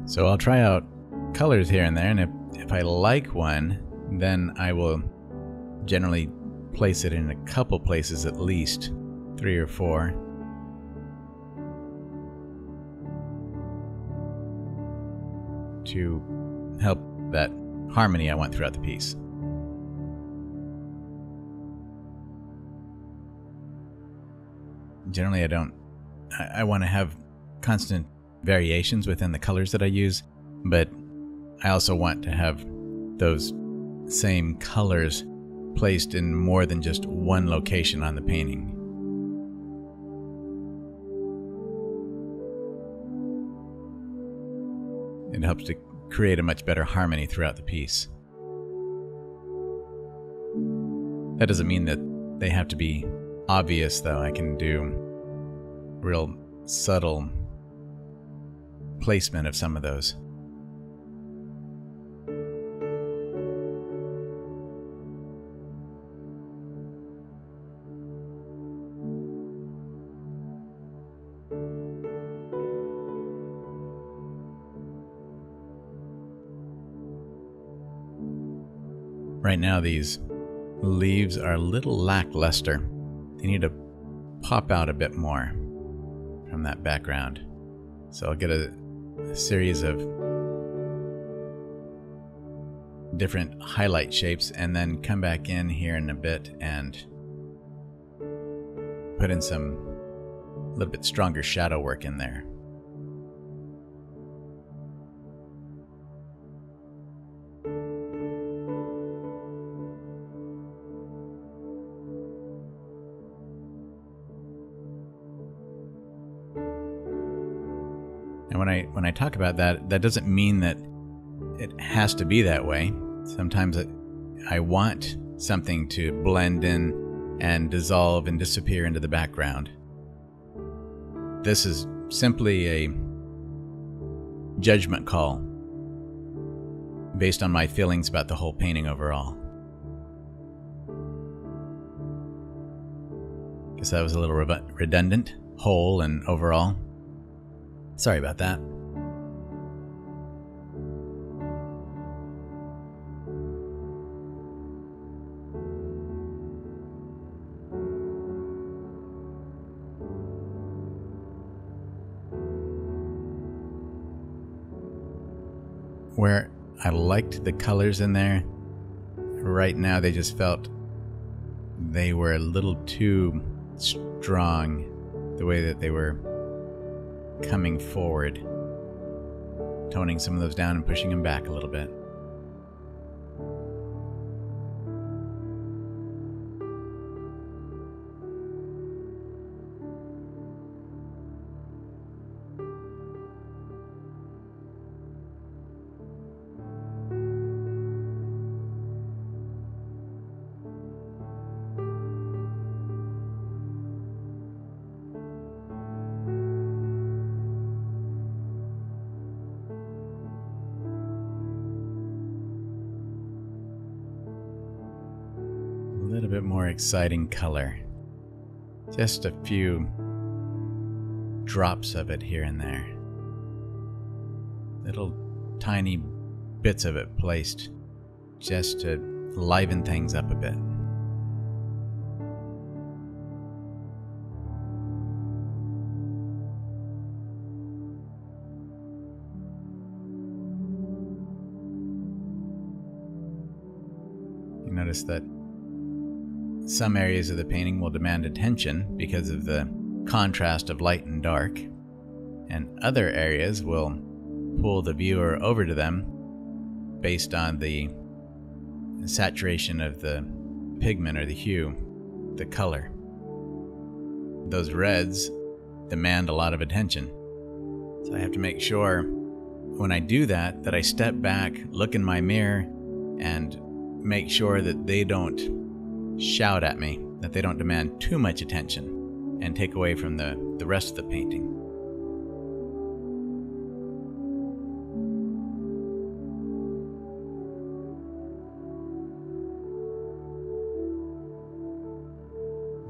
So I'll try out colors here and there, and if I like one, then I will generally place it in a couple places, at least 3 or 4. To help that harmony I want throughout the piece. Generally, I want to have constant variations within the colors that I use, but I also want to have those same colors placed in more than just one location on the painting. It helps to create a much better harmony throughout the piece. That doesn't mean that they have to be obvious, though. I can do real subtle placement of some of those. Right now, these leaves are a little lackluster. They need to pop out a bit more from that background. So I'll get a series of different highlight shapes and then come back in here in a bit and put in some a little bit stronger shadow work in there. And when I talk about that, that doesn't mean that it has to be that way. Sometimes I want something to blend in and dissolve and disappear into the background. This is simply a judgment call based on my feelings about the whole painting overall. Guess that was a little redundant, whole and overall. Sorry about that. Where I liked the colors in there, right now they just felt they were a little too strong, the way that they were coming forward, toning some of those down and pushing them back a little bit. A little bit more exciting color. Just a few drops of it here and there. Little tiny bits of it placed just to liven things up a bit. You notice that some areas of the painting will demand attention because of the contrast of light and dark, and other areas will pull the viewer over to them based on the saturation of the pigment or the hue, the color. Those reds demand a lot of attention. So I have to make sure when I do that, that I step back, look in my mirror, and make sure that they don't shout at me, that they don't demand too much attention and take away from the rest of the painting.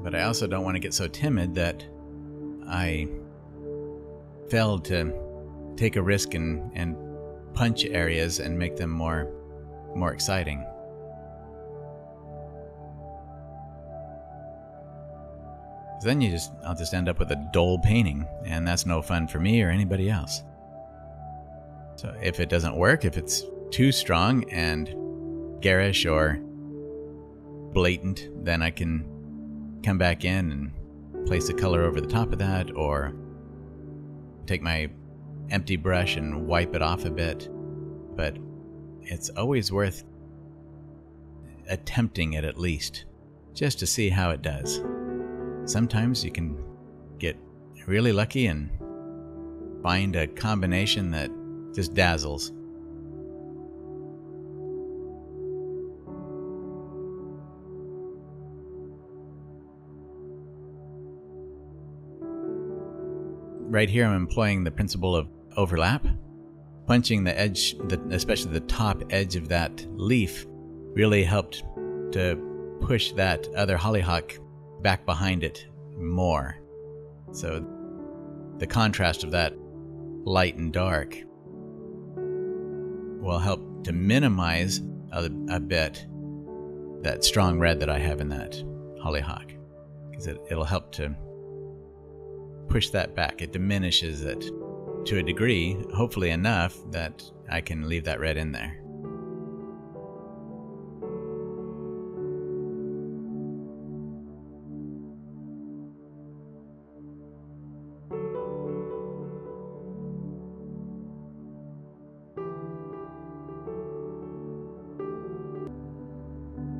But I also don't want to get so timid that I fail to take a risk and punch areas and make them more exciting. Then I'll just end up with a dull painting, and that's no fun for me or anybody else. So if it doesn't work, if it's too strong and garish or blatant, then I can come back in and place a color over the top of that, or take my empty brush and wipe it off a bit. But it's always worth attempting it at least, just to see how it does. Sometimes you can get really lucky and find a combination that just dazzles. Right here I'm employing the principle of overlap. Punching the edge, especially the top edge of that leaf, really helped to push that other hollyhock back behind it more. So the contrast of that light and dark will help to minimize a bit that strong red that I have in that hollyhock, because it'll help to push that back. It diminishes it to a degree, hopefully enough that I can leave that red in there.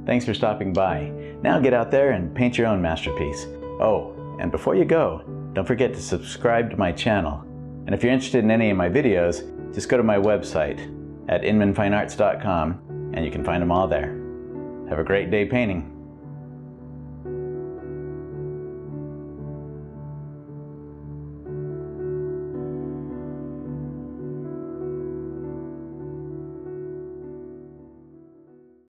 Thanks for stopping by. Now get out there and paint your own masterpiece. Oh, and before you go, don't forget to subscribe to my channel. And if you're interested in any of my videos, just go to my website at inmanfinearts.com and you can find them all there. Have a great day painting.